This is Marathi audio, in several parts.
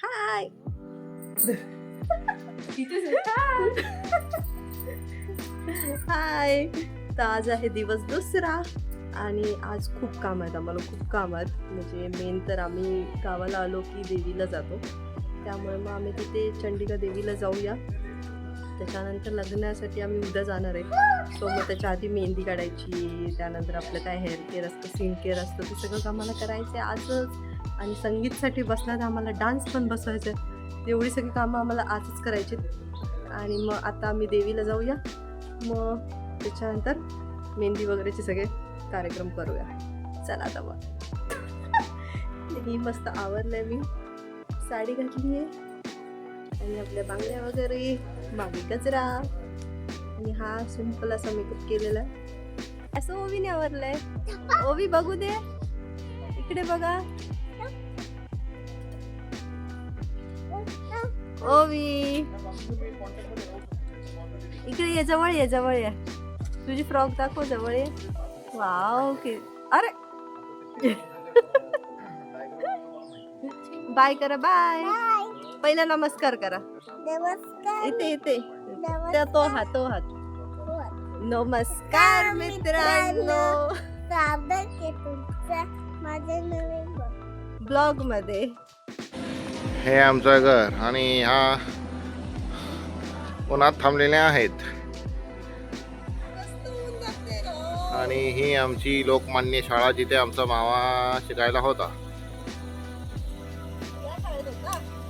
हाय. हाय. तर आज आहे दिवस दुसरा आणि आज खूप काम आहेत आम्हाला, खूप काम आहेत. म्हणजे मेन तर आम्ही गावाला आलो की देवीला जातो, त्यामुळे मग आम्ही तिथे चंडिका देवीला जाऊया. त्याच्यानंतर लग्नासाठी आम्ही उद्या जाणार आहे. सो मग त्याच्या आधी मेहंदी काढायची, त्यानंतर आपलं काय हेअर केअर असतं, स्किन केअर असतं, ते सगळं आम्हाला करायचं आहे आजच. आणि संगीतसाठी बसणार तर आम्हाला डान्स पण बसवायचा आहे. एवढी सगळी कामं आम्हाला आजच करायची. आणि मग आता आम्ही देवीला जाऊया, मग त्याच्यानंतर मेहंदी वगैरेचे सगळे कार्यक्रम करूया. चला आता मग. ही मस्त आवरलंय, मी साडी घातली आहे आणि आपल्या बांगड्या वगैरे, मागे गजरा आणि हा सिंपल असा मेकअप केलेला आहे. असं ओवीने आवरलंय. ओवी बघू दे, इकडे बघा. ओवी इकडे ये, जवळ ये, जवळ ये. तुझी फ्रॉक दाखव, जवळ ये. वाव की अरे बाय करा, बाय. पहिला नमस्कार करा. नमस्कार. इथे इथे नमस्कार. तो हात. नमस्कार मित्रांनो, स्वागत आहे तुमचं माझ्या नवीन ब्लॉग मध्ये. हे आमचं घर आणि ह्या उन्हात थांबलेल्या आहेत. आणि ही आमची लोकमान्य शाळा जिथे आमचा मामा शिकायला होता.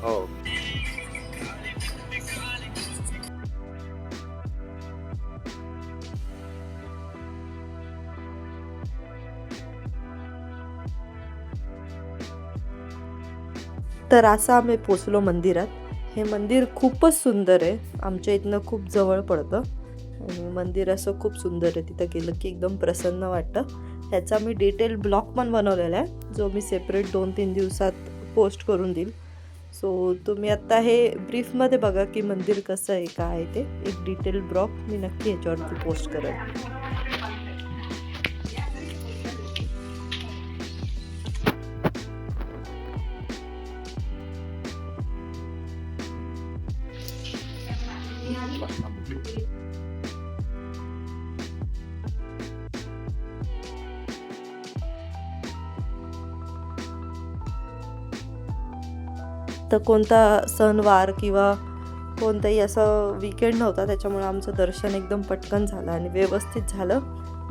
हो. तर असं आम्ही पोचलो मंदिरात. हे मंदिर खूपच सुंदर आहे, आमच्या इथनं खूप जवळ पडतं आणि मंदिर असं खूप सुंदर आहे. तिथं गेलं की एकदम प्रसन्न वाटतं. ह्याचा मी डिटेल ब्लॉग पण बनवलेला आहे, जो मी सेपरेट 2-3 दिवसात पोस्ट करून देईल. सो तुम्ही आत्ता हे ब्रीफमध्ये बघा की मंदिर कसं आहे, काय आहे ते. एक डिटेल ब्लॉग मी नक्की ह्याच्यावरती पोस्ट करेन. तर कोणता सणवार किंवा कोणताही असं वीकेंड नव्हता, त्याच्यामुळे आमचं दर्शन एकदम पटकन झालं आणि व्यवस्थित झालं.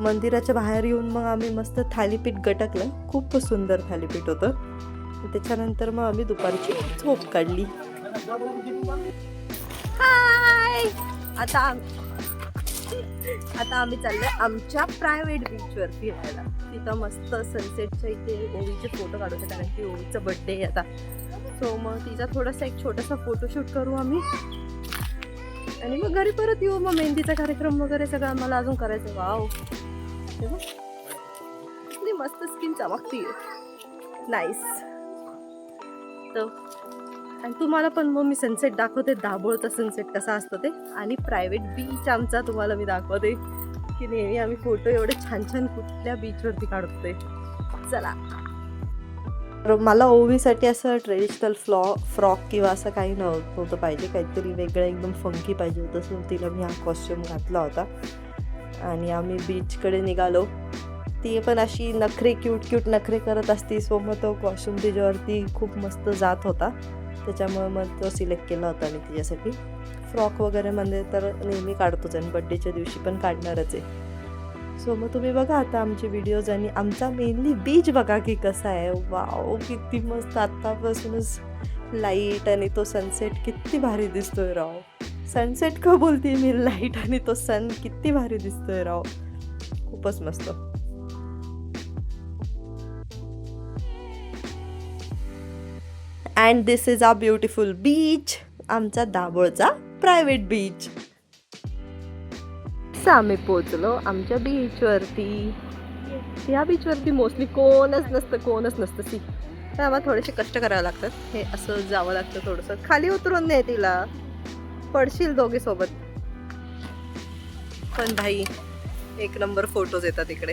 मंदिराच्या बाहेर येऊन मग आम्ही मस्त थालीपीठ गटकलं. खूप सुंदर थालीपीठ होतं. त्याच्यानंतर मग आम्ही दुपारची झोप काढली. हाय. आता आम्ही चाललोय आमच्या प्रायव्हेट बीचवर फिरायला. तिथं मस्त सनसेटच्या इथे ओवीचे फोटो काढूचे, कारण की ओवीचा बर्थडे आहे आता. सो मग तिचा थोडासा एक छोटासा फोटोशूट करू आम्ही आणि मग घरी परत येऊ. मग मेहंदीचा कार्यक्रम वगैरे सगळं आम्हाला अजून करायचं. वाव, किती मस्त स्किन चमकती, नाईस. तर आणि तुम्हाला पण मग मी सनसेट दाखवते, दाभोळचा सनसेट कसा असतो ते, आणि प्रायव्हेट बीच आमचा तुम्हाला मी दाखवते की नेहमी आम्ही फोटो एवढे छान छान कुठल्या बीचवरती काढतोय. चला. तर मला ओवीसाठी असं ट्रेडिशनल फ्रॉक किंवा असं काही नव्हतं पाहिजे, काहीतरी वेगळं एकदम फंकी पाहिजे होतं. सो तिला मी हा कॉस्ट्यूम घातला होता आणि आम्ही बीचकडे निघालो. ती पण अशी नखरे, क्यूट नखरे करत असती. सो मग तो कॉस्ट्यूम तिच्यावरती खूप मस्त जात होता, त्याच्यामुळे मग तो सिलेक्ट केला होता मी तिच्यासाठी. फ्रॉक वगैरे मध्ये तर नेहमी काढतोच आणि बड्डेच्या दिवशी पण काढणारच आहे. सो मग तुम्ही बघा आता आमचे व्हिडिओज आणि आमचा मेनली बीच बघा की कसा आहे. वाव, किती मस्त. आत्तापासूनच लाईट आणि तो सनसेट किती भारी दिसतोय राव. सनसेट का बोलते मी, लाईट आणि तो सन किती भारी दिसतोय राव, खूपच मस्त. And this is our beautiful beach, आमचा दाभोळचा प्रायव्हेट बीच. आम्ही पोचलो आमच्या बीचवरती. या बीचवरती मोस्टली कोणच नसतं सी. तर आम्हाला थोडेसे कष्ट करावे लागतात. हे असं जावं लागतं थोडंसं, खाली उतरून नाही तिला, पडशील दोघे सोबत. पण भाई एक नंबर फोटोज येतात इकडे.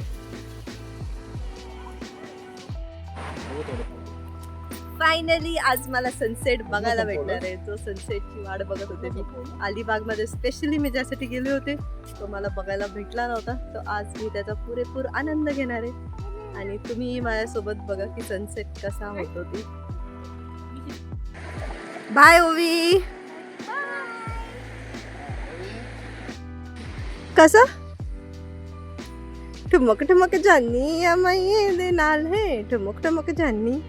फायनली आज मला सनसेट बघायला भेटणार आहे. तो सनसेटची वाट बघत होते मी. अलिबागमध्ये स्पेशली मी ज्यासाठी गेले होते तो मला बघायला भेटला नव्हता. तो आज मी त्याचा पुरेपूर आनंद घेणार आहे आणि तुम्ही माझ्यासोबत बघा की सनसेट कसा होतो ते. बाय ओवी. कसा ठुमक ठुमक जानी या मैये दे नाल है ठुमक ठुमक जानी.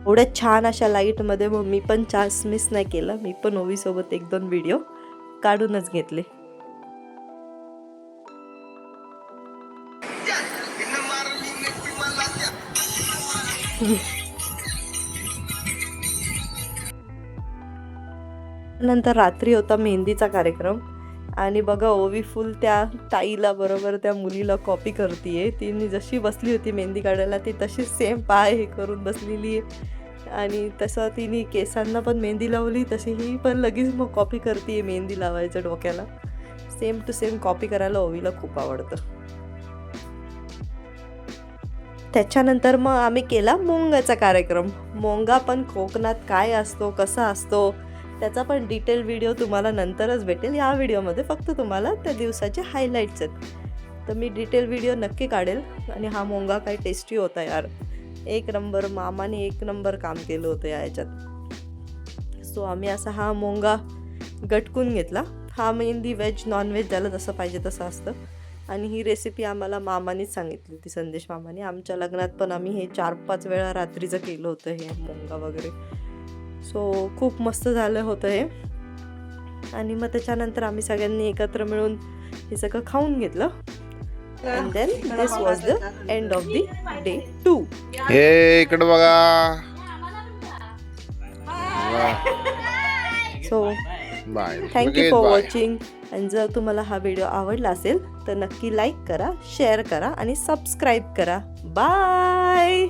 एवढ्या छान अशा लाईटमध्ये मग मी पण चान्स मिस नाही केला. मी पण ओवीसोबत 1-2 व्हिडिओ काढूनच घेतले. नंतर रात्री होता मेहंदीचा कार्यक्रम आणि बघा ओवी फुल त्या ताईला बरोबर त्या मुलीला कॉपी करतीये. तिने जशी बसली होती मेहंदी काढायला ती तशी सेम पाय हे करून बसलेली आहे आणि तसं तिने केसांना पण मेहंदी लावली तशी ही पण लगेच मग कॉपी करतीये मेहंदी लावायचं डोक्याला. सेम टू सेम कॉपी करायला ओवीला खूप आवडतं. त्याच्यानंतर मग आम्ही केला मोंगाचा कार्यक्रम. मोंगा पण कोकणात काय असतो कसा असतो त्याचा पण डिटेल व्हिडिओ तुम्हाला नंतरच भेटेल. या व्हिडिओमध्ये फक्त तुम्हाला त्या दिवसाचे हायलाईट्स आहेत. तर मी डिटेल व्हिडिओ नक्की काढेल. आणि हा मोंगा काय टेस्टी होता यार. 1 नंबर. मामाने 1 नंबर काम केलं होतं याच्यात. सो आम्ही असा हा मोंगा गटकून घेतला. हा मेहंदी व्हेज नॉनव्हेज ज्याला जसं पाहिजे तसं असतं. आणि ही रेसिपी आम्हाला मामानेच सांगितली होती, संदेश मामाने. आमच्या लग्नात पण आम्ही हे 4-5 वेळा रात्रीचं केलं होतं हे मोंगा वगैरे. सो खूप मस्त झालं होतं हे. आणि मग त्याच्यानंतर आम्ही सगळ्यांनी एकत्र मिळून हे सगळं खाऊन घेतलं. And then this was the end of the day 2. हे इकडे बघा. So bye. Thank you for watching. आणि जर तुम्हाला हा व्हिडिओ आवडला असेल तर नक्की लाईक करा, शेअर करा आणि सबस्क्राईब करा. बाय.